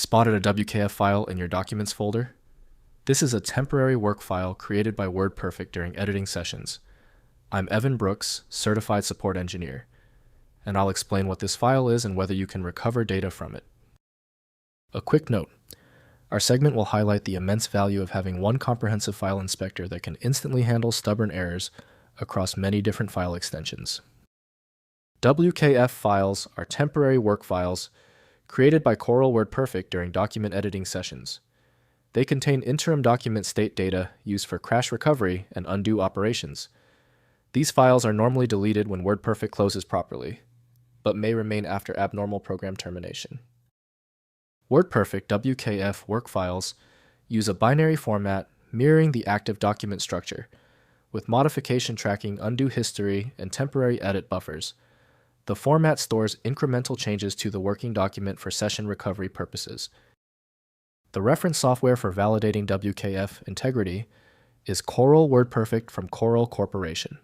Spotted a WKF file in your Documents folder? This is a temporary work file created by WordPerfect during editing sessions. I'm Evan Brooks, Certified Support Engineer, and I'll explain what this file is and whether you can recover data from it. A quick note. Our segment will highlight the immense value of having one comprehensive file inspector that can instantly handle stubborn errors across many different file extensions. WKF files are temporary work files created by Corel WordPerfect during document editing sessions. They contain interim document state data used for crash recovery and undo operations. These files are normally deleted when WordPerfect closes properly, but may remain after abnormal program termination. WordPerfect WKF work files use a binary format mirroring the active document structure, with modification tracking undo history and temporary edit buffers. The format stores incremental changes to the working document for session recovery purposes. The reference software for validating WKF integrity is Corel WordPerfect from Corel Corporation.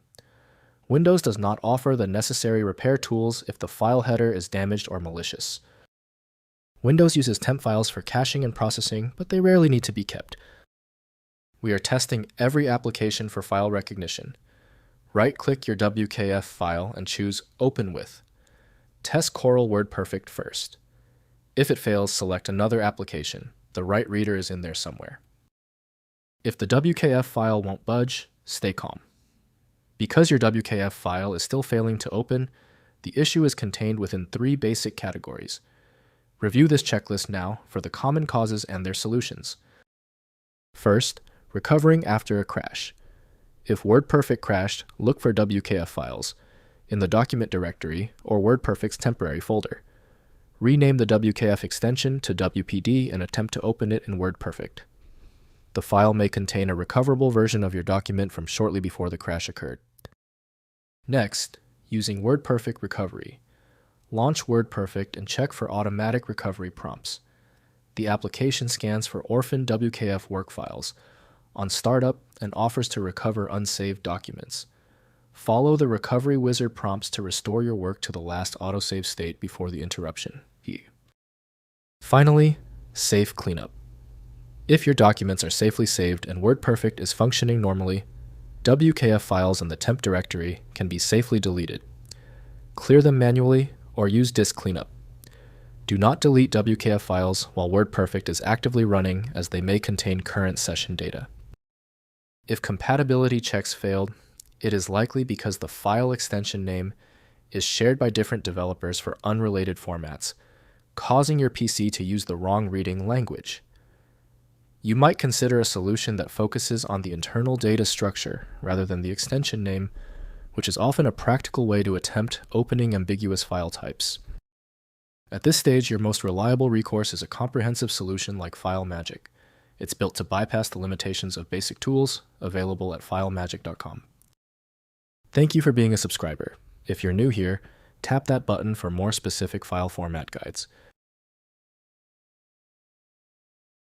Windows does not offer the necessary repair tools if the file header is damaged or malicious. Windows uses temp files for caching and processing, but they rarely need to be kept. We are testing every application for file recognition. Right-click your WKF file and choose Open With. Test Corel WordPerfect first. If it fails, select another application. The right reader is in there somewhere. If the WKF file won't budge, stay calm. Because your WKF file is still failing to open, the issue is contained within 3 basic categories. Review this checklist now for the common causes and their solutions. First, recovering after a crash. If WordPerfect crashed, look for WKF files in the document directory or WordPerfect's temporary folder. Rename the WKF extension to WPD and attempt to open it in WordPerfect. The file may contain a recoverable version of your document from shortly before the crash occurred. Next, using WordPerfect Recovery. Launch WordPerfect and check for automatic recovery prompts. The application scans for orphan WKF work files on startup and offers to recover unsaved documents. Follow the recovery wizard prompts to restore your work to the last autosave state before the interruption. Finally, safe cleanup. If your documents are safely saved and WordPerfect is functioning normally, WKF files in the temp directory can be safely deleted. Clear them manually or use disk cleanup. Do not delete WKF files while WordPerfect is actively running, as they may contain current session data. If compatibility checks failed, it is likely because the file extension name is shared by different developers for unrelated formats, causing your PC to use the wrong reading language. You might consider a solution that focuses on the internal data structure rather than the extension name, which is often a practical way to attempt opening ambiguous file types. At this stage, your most reliable recourse is a comprehensive solution like FileMagick. It's built to bypass the limitations of basic tools, available at filemagick.com. Thank you for being a subscriber. If you're new here, tap that button for more specific file format guides.